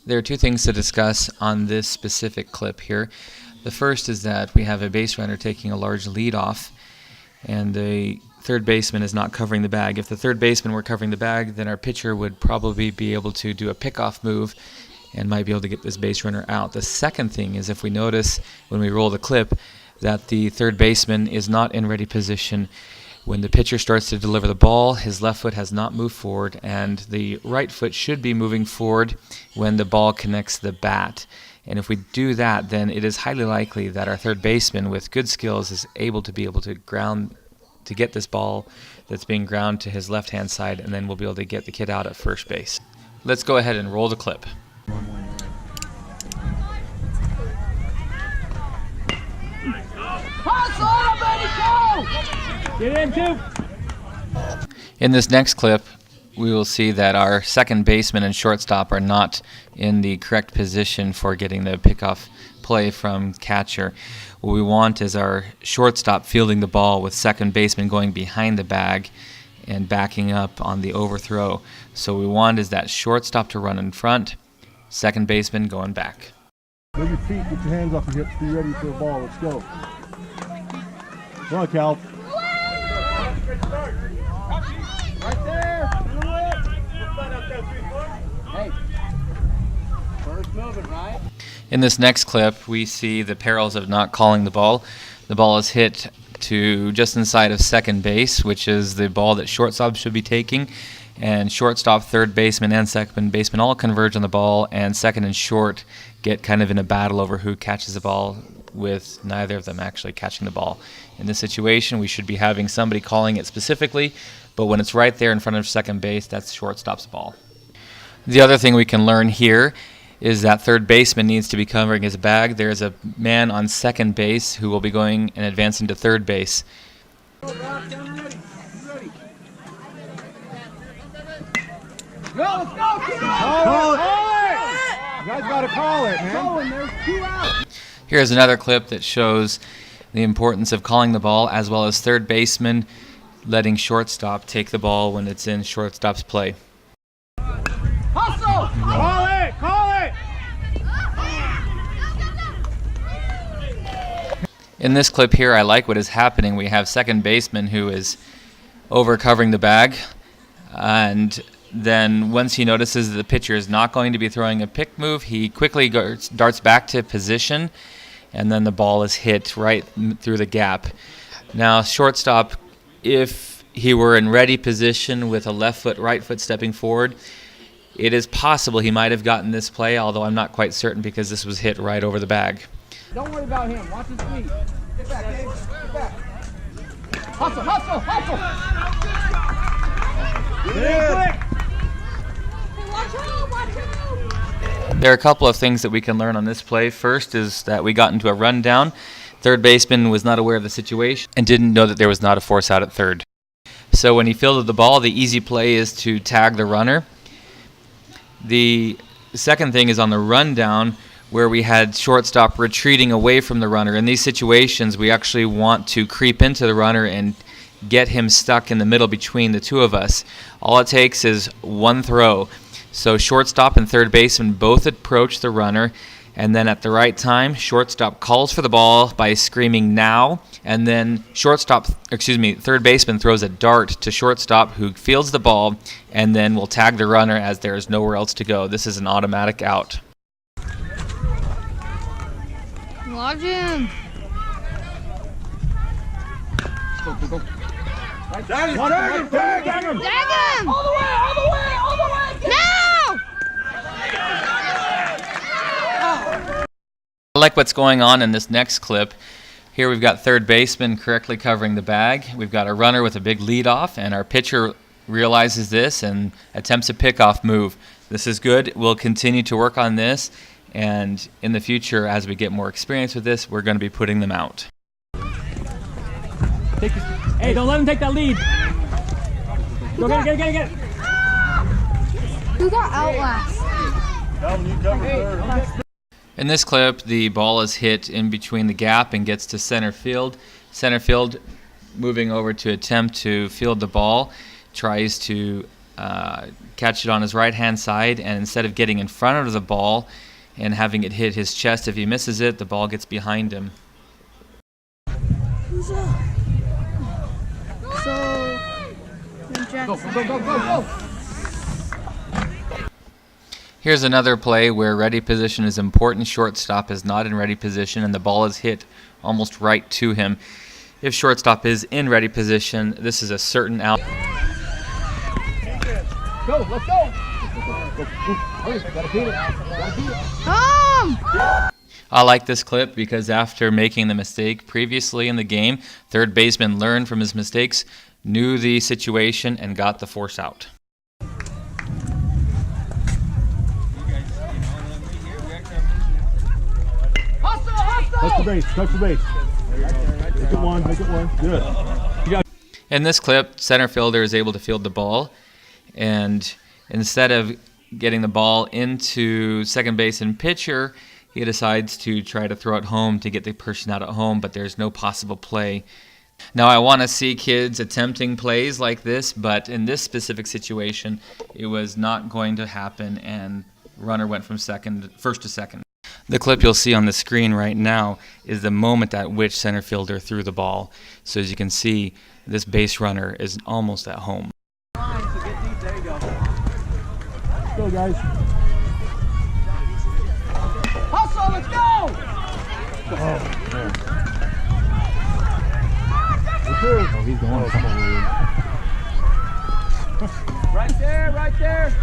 There are two things to discuss on this specific clip here. The first is that we have a base runner taking a large lead off, and the third baseman is not covering the bag. If the third baseman were covering the bag, then our pitcher would probably be able to do a pickoff move and might be able to get this base runner out. The second thing is if we notice when we roll the clip that the third baseman is not in ready position. When the pitcher starts to deliver the ball, his left foot has not moved forward, and the right foot should be moving forward when the ball connects the bat. And if we do that, then it is highly likely that our third baseman with good skills is able to get this ball that's being ground to his left-hand side, and then we'll be able to get the kid out at first base. Let's go ahead and roll the clip. Get in, two. In this next clip, we will see that our second baseman and shortstop are not in the correct position for getting the pickoff play from catcher. What we want is our shortstop fielding the ball with second baseman going behind the bag and backing up on the overthrow. So what we want is that shortstop to run in front, second baseman going back. Move your feet, get your hands off your hips, be ready for the ball. Let's go. Come on, Cal. Right there. Hey. First moving, right? In this next clip, we see the perils of not calling the ball. The ball is hit to just inside of second base, which is the ball that shortstop should be taking. And shortstop, third baseman, and second baseman all converge on the ball, and second and short get kind of in a battle over who catches the ball, with neither of them actually catching the ball. In this situation, we should be having somebody calling it specifically, but when it's right there in front of second base, that's shortstop's ball. The other thing we can learn here is that third baseman needs to be covering his bag. There's a man on second base who will be going and advancing to third base. Go, let's go, keep Call it. You guys got to call it, man. There's 2 out. Here's another clip that shows the importance of calling the ball, as well as third baseman letting shortstop take the ball when it's in shortstop's play. Hustle! Call it. Call it. In this clip here, I like what is happening. We have second baseman who is over covering the bag, and then once he notices that the pitcher is not going to be throwing a pick move, he quickly darts back to position, and then the ball is hit right through the gap. Now, shortstop, if he were in ready position with a left foot, right foot stepping forward, it is possible he might have gotten this play, although I'm not quite certain because this was hit right over the bag. Don't worry about him. Watch his feet. Get back, Dave. Get back. Hustle, hustle, hustle. Yeah. There are a couple of things that we can learn on this play. First is that we got into a rundown. Third baseman was not aware of the situation and didn't know that there was not a force out at third. So when he fielded the ball, the easy play is to tag the runner. The second thing is on the rundown, where we had shortstop retreating away from the runner. In these situations, we actually want to creep into the runner and get him stuck in the middle between the two of us. All it takes is one throw. So shortstop and third baseman both approach the runner, and then at the right time, shortstop calls for the ball by screaming "now," and then third baseman throws a dart to shortstop, who fields the ball, and then will tag the runner as there is nowhere else to go. This is an automatic out. Lodge him. Go, go, go. Tag him. Tag him. All the way, all the way, all the way. No! I like what's going on in this next clip. Here we've got third baseman correctly covering the bag. We've got a runner with a big lead off, and our pitcher realizes this and attempts a pickoff move. This is good. We'll continue to work on this, and in the future, as we get more experience with this, we're going to be putting them out. Hey, don't let him take that lead. Go, get it. Who got out last? Calvin, you cover third. In this clip, the ball is hit in between the gap and gets to center field. Center field, moving over to attempt to field the ball, tries to catch it on his right-hand side, and instead of getting in front of the ball and having it hit his chest, if he misses it, the ball gets behind him. So, Go. Here's another play where ready position is important. Shortstop is not in ready position, and the ball is hit almost right to him. If shortstop is in ready position, this is a certain out. Go, let's go. Hurry, gotta beat it. Come! I like this clip because after making the mistake previously in the game, third baseman learned from his mistakes, knew the situation, and got the force out. Touch the base. Touch the base. Make it one. Make it one. Good. In this clip, center fielder is able to field the ball, and instead of getting the ball into second base and pitcher, he decides to try to throw it home to get the person out at home, but there's no possible play. Now, I want to see kids attempting plays like this, but in this specific situation, it was not going to happen, and runner went from first to second. The clip you'll see on the screen right now is the moment at which center fielder threw the ball. So as you can see, this base runner is almost at home. There you go. Let's go, guys. Hustle, let's go. Oh, he's going. Right there.